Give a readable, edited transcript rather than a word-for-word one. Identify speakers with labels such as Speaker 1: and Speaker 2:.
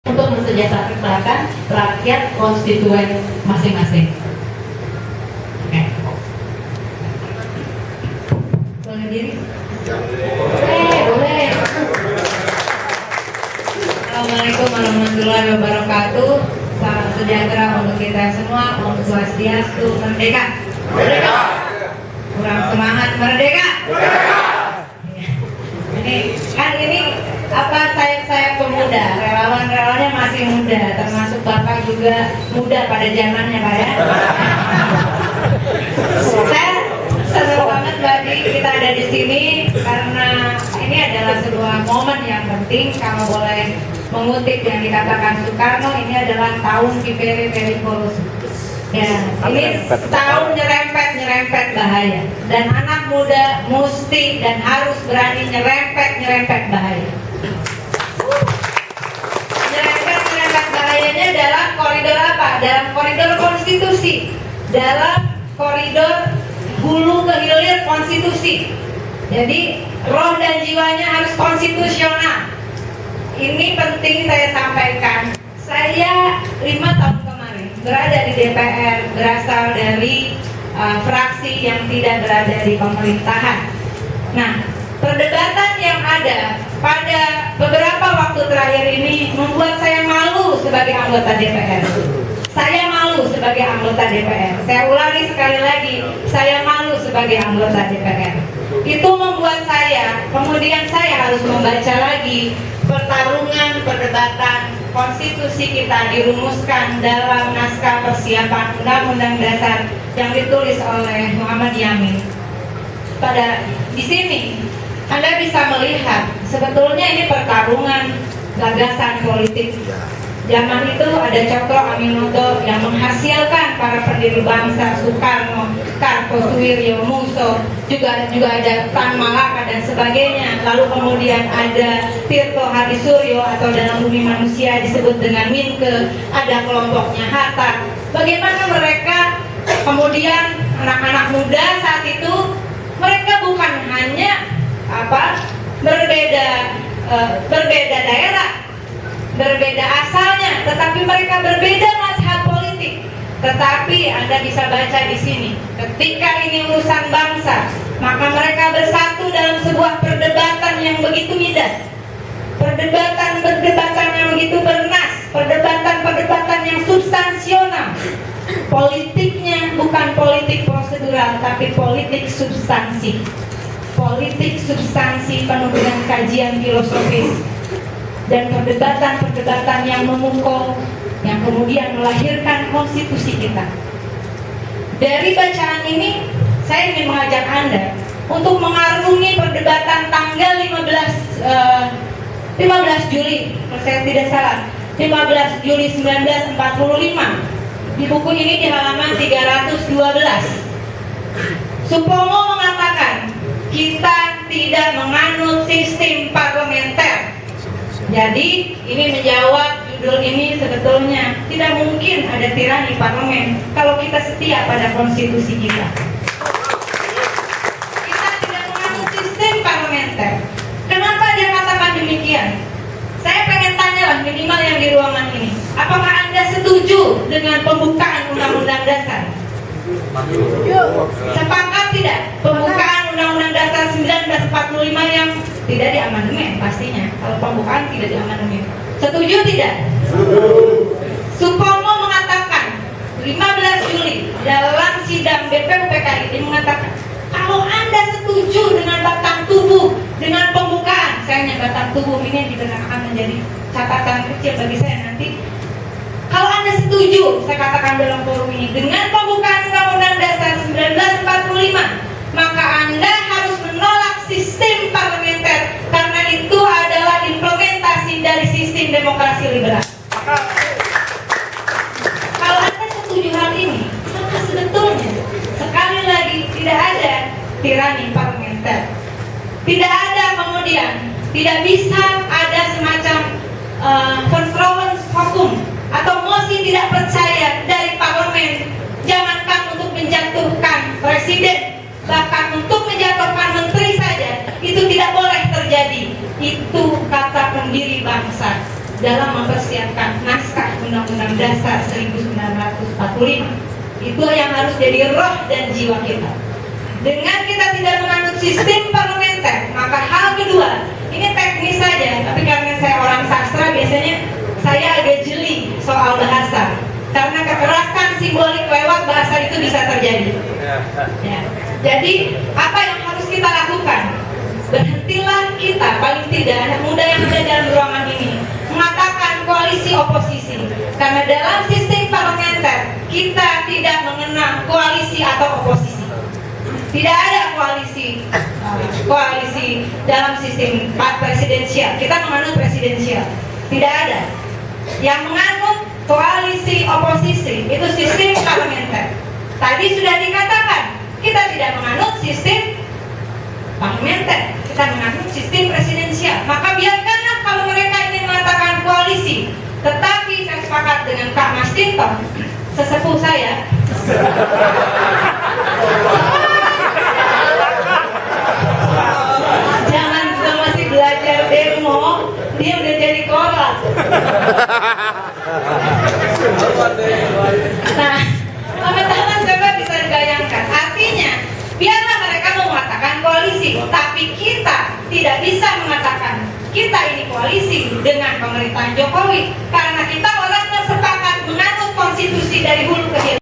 Speaker 1: untuk mensejahterakan rakyat konstituen masing-masing. Oke. Boleh diri? Boleh. Assalamualaikum warahmatullahi wabarakatuh. Salam sejahtera untuk kita semua. Om Swastiastu, merdeka. Merdeka. Kurang semangat, merdeka. Merdeka. Ini saya pemuda, relawannya masih muda, termasuk Bapak juga muda pada zamannya, Pak ya. Saya senang banget bagi kita ada di sini karena ini adalah sebuah momen yang penting. Kalau boleh mengutip yang dikatakan Soekarno, ini adalah tahun Vivere Periculus. Ya, ini tahun nyerempet bahaya, dan anak muda mesti dan harus berani nyerempet bahaya. Nyerempet bahayanya dalam koridor apa? Dalam koridor konstitusi, dalam koridor hulu ke hilir konstitusi. Jadi roh dan jiwanya harus konstitusional. Ini penting saya sampaikan. Saya 5 tahun kemarin berada di DPR, berasal dari fraksi yang tidak berada di pemerintahan. Nah, perdebatan yang ada pada beberapa waktu terakhir ini membuat saya malu sebagai anggota DPR. Saya malu sebagai anggota DPR. Saya ulangi sekali lagi, saya malu sebagai anggota DPR. Itu membuat kemudian saya harus membaca lagi perdebatan konstitusi kita dirumuskan dalam naskah persiapan Undang-Undang Dasar yang ditulis oleh Muhammad Yamin. Di sini Anda bisa melihat sebetulnya ini pertarungan gagasan politik. Zaman itu ada Cokro Aminoto yang menghasilkan para pendiri bangsa, Soekarno, Kartosuwiryo, Musso, juga ada Tan Malaka dan sebagainya. Lalu kemudian ada Tirto Hadisuryo atau dalam bumi manusia disebut dengan Minke, ada kelompoknya Hatta. Bagaimana mereka kemudian anak-anak muda saat itu, mereka bukan hanya berbeda daerah, berbeda asalnya, tetapi mereka berbeda mazhab politik. Tetapi Anda bisa baca di sini, ketika ini urusan bangsa, maka mereka bersatu dalam sebuah perdebatan yang begitu indah, perdebatan yang begitu bernas, perdebatan yang substansional. Politiknya bukan politik prosedural, tapi politik substansi. Politik substansi penuh dengan kajian filosofis dan perdebatan yang memukul, yang kemudian melahirkan konstitusi kita. Dari bacaan ini, saya ingin mengajak Anda untuk mengarungi perdebatan tanggal 15 Juli, kalau saya tidak salah, 15 Juli 1945. Di buku ini di halaman 312. Supomo mengatakan, kita tidak menganut sistem parlementer. Jadi ini menjawab judul ini sebetulnya tidak mungkin ada tirani parlemen kalau kita setia pada konstitusi kita. Kita tidak menganut sistem parlementer. Kenapa dia katakan demikian? Saya pengen tanya lah minimal yang di ruangan ini, apakah Anda setuju dengan pembukaan Undang-Undang Dasar? Sepakat tidak? Pembukaan Undang-Undang Dasar 1945 yang tidak diamandemen pastinya. Kalau pembukaan tidak diamandemen. Setuju tidak? Supomo mengatakan 15 Juli dalam sidang BPUPKI ini mengatakan, kalau Anda setuju dengan batang tubuh, dengan pembukaan, sayangnya batang tubuh ini juga akan menjadi catatan kecil bagi saya nanti. Kalau Anda setuju, saya katakan dalam forum ini, dengan pembukaan Undang-Undang Dasar 1945, maka Anda harus menolak sistem parlementer karena itu adalah implementasi dari sistem demokrasi liberal. Kalau Anda setuju hal ini, maka sebetulnya sekali lagi tidak ada tirani parlementer. Tidak ada kemudian, tidak bisa ada semacam vertrouwen hukum atau mosi tidak percaya dari parlemen. Jangankan untuk menjatuhkan presiden, bahkan untuk menjatuhkan menteri saja itu tidak boleh terjadi. Itu kata pendiri bangsa dalam mempersiapkan Undang-Undang Dasar 1945. Itu yang harus jadi roh dan jiwa kita. Dengan kita tidak menganut sistem parlementer, maka hal kedua, ini teknis saja, tapi karena saya orang sastra, biasanya saya agak jeli soal bahasa. Karena kekerasan simbolik lewat bahasa itu bisa terjadi. Ya. Jadi, apa yang harus kita lakukan? Berhentilah kita, paling tidak anak muda yang ada dalam ruangan ini, mengatakan koalisi oposisi. Karena dalam sistem parlementer, kita tidak mengenal koalisi atau oposisi. Tidak ada koalisi dalam sistem presidensial. Kita menganut presidensial. Tidak ada. Yang menganut koalisi oposisi itu sistem parlementer. Tadi sudah dikatakan, kita tidak menganut sistem parlementer. Kita menganut sistem presidensial. Maka biarkanlah kalau mereka ingin mengatakan koalisi. Tetapi saya sepakat dengan Kak Mas Tinton, sesepuh saya. Jangan juga masih belajar demo, dia udah jadi korlat. Nah, teman-teman coba bisa dibayangkan. Artinya, biarlah mereka mau mengatakan koalisi, tapi kita tidak bisa mengatakan kita ini koalisi dengan pemerintahan Jokowi, karena kita orang yang sepakat menganut konstitusi dari hulu ke hilir.